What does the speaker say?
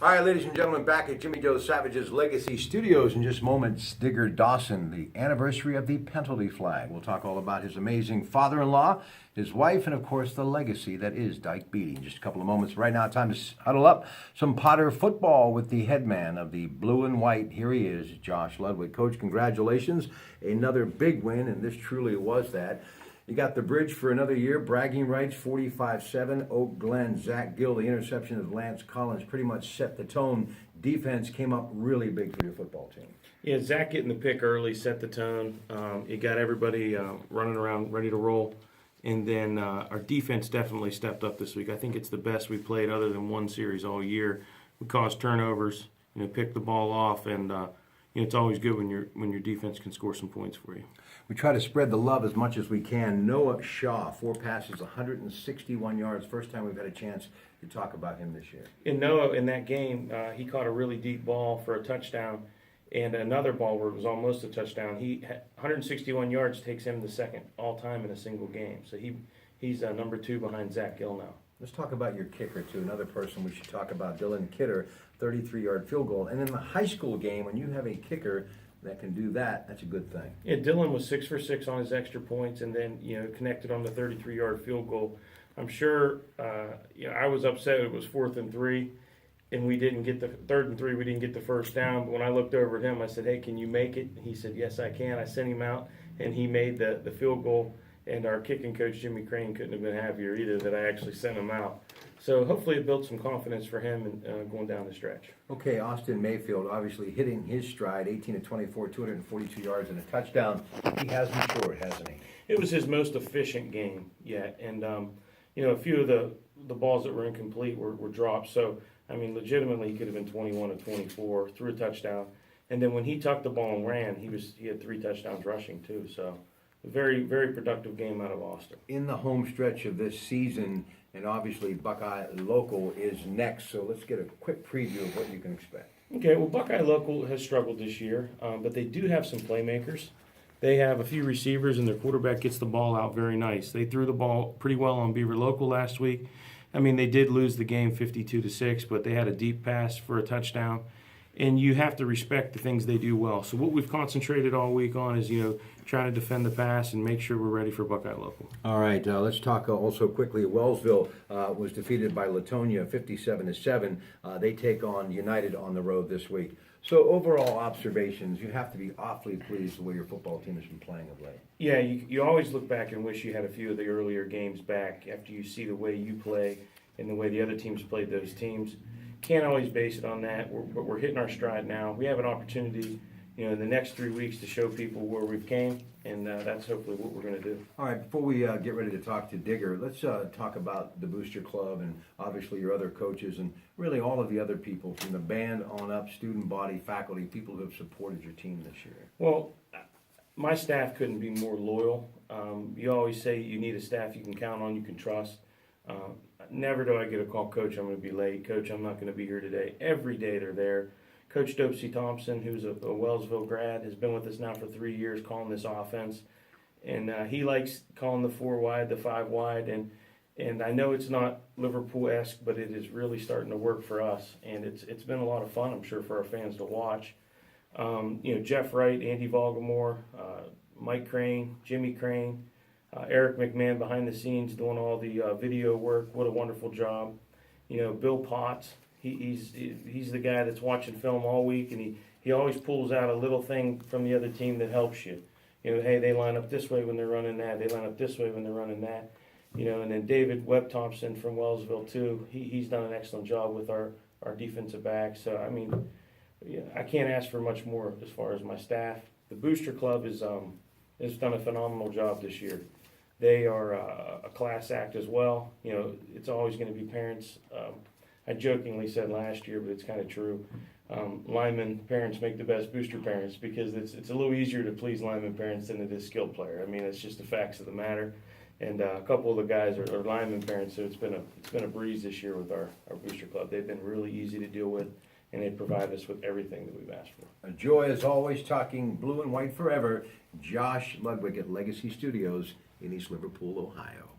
All right, ladies and gentlemen, back at Jimmy Joe Savage's Legacy Studios in just moments. Digger Dawson, the anniversary of the penalty flag. We'll talk all about his amazing father-in-law, his wife, and of course the legacy that is Dyke Beatty. In just a couple of moments. Right now, time to huddle up some Potter football with the headman of the blue and white. Here he is, Josh Ludwig. Coach, congratulations. Another big win, and this truly was that. You got the bridge for another year, bragging rights, 45-7. Oak Glen, Zach Gill, the interception of Lance Collins pretty much set the tone. Defense came up really big for your football team. Yeah, Zach getting the pick early set the tone. It got everybody running around, ready to roll. And then our defense definitely stepped up this week. I think it's the best we played other than one series all year. We caused turnovers, picked the ball off, and it's always good when your defense can score some points for you. We try to spread the love as much as we can. Noah Shaw, 4 passes, 161 yards. First time we've had a chance to talk about him this year. And Noah, in that game, he caught a really deep ball for a touchdown, and another ball where it was almost a touchdown. 161 yards takes him the second all-time in a single game. So he's number 2 behind Zach Gill now. Let's talk about your kicker, too. Another person we should talk about, Dylan Kidder, 33-yard field goal. And in the high school game, when you have a kicker that can do that, that's a good thing. Yeah, Dylan was 6 for 6 on his extra points, and then connected on the 33-yard field goal. I'm sure I was upset it was 4th and 3, and we didn't get the 3rd and 3. We didn't get the first down. But when I looked over at him, I said, "Hey, can you make it?" And he said, "Yes, I can." I sent him out, and he made the field goal. And our kicking coach, Jimmy Crane, couldn't have been happier either that I actually sent him out. So hopefully it built some confidence for him and going down the stretch. Okay, Austin Mayfield obviously hitting his stride, 18 of 24, 242 yards and a touchdown. He has matured, hasn't he? It was his most efficient game yet. And, a few of the balls that were incomplete were dropped. So, legitimately he could have been 21 of 24, threw a touchdown. And then when he tucked the ball and ran, he had 3 touchdowns rushing too. So a very, very productive game out of Austin. In the home stretch of this season, and obviously Buckeye Local is next, so let's get a quick preview of what you can expect. Okay, well, Buckeye Local has struggled this year, but they do have some playmakers. They have a few receivers, and their quarterback gets the ball out very nice. They threw the ball pretty well on Beaver Local last week. They did lose the game 52-6, but they had a deep pass for a touchdown. And you have to respect the things they do well. So what we've concentrated all week on is, trying to defend the pass and make sure we're ready for Buckeye Local. All right, let's talk also quickly. Wellsville was defeated by Latonia 57-7. They take on United on the road this week. So overall observations, you have to be awfully pleased the way your football team has been playing of late. Yeah, you always look back and wish you had a few of the earlier games back after you see the way you play and the way the other teams played those teams. Can't always base it on that, but we're hitting our stride now. We have an opportunity, in the next 3 weeks to show people where we've came, and that's hopefully what we're going to do. All right, before we get ready to talk to Digger, let's talk about the Booster Club and obviously your other coaches and really all of the other people from the band on up, student body, faculty, people who have supported your team this year. Well, my staff couldn't be more loyal. You always say you need a staff you can count on, you can trust. Never do I get a call, "Coach, I'm going to be late. Coach, I'm not going to be here today." Every day they're there. Coach Dopsy Thompson, who's a Wellsville grad, has been with us now for 3 years calling this offense. And he likes calling the 4 wide, the 5 wide. And I know it's not Liverpool-esque, but it is really starting to work for us. And it's been a lot of fun, I'm sure, for our fans to watch. Jeff Wright, Andy Volgamore, Mike Crane, Jimmy Crane, Eric McMahon behind the scenes doing all the video work. What a wonderful job. Bill Potts, he's the guy that's watching film all week, and he always pulls out a little thing from the other team that helps you. Hey, they line up this way when they're running that. They line up this way when they're running that. And then David Webb Thompson from Wellsville, too. He's done an excellent job with our defensive back. So, I can't ask for much more as far as my staff. The Booster Club has done a phenomenal job this year. They are a class act as well. It's always going to be parents. I jokingly said last year, but it's kind of true. Lineman parents make the best booster parents because it's a little easier to please lineman parents than it is skilled player. It's just the facts of the matter. And a couple of the guys are lineman parents, so it's been a breeze this year with our Booster Club. They've been really easy to deal with, and they provide us with everything that we've asked for. A joy as always, talking blue and white forever. Josh Ludwig at Legacy Studios in East Liverpool, Ohio.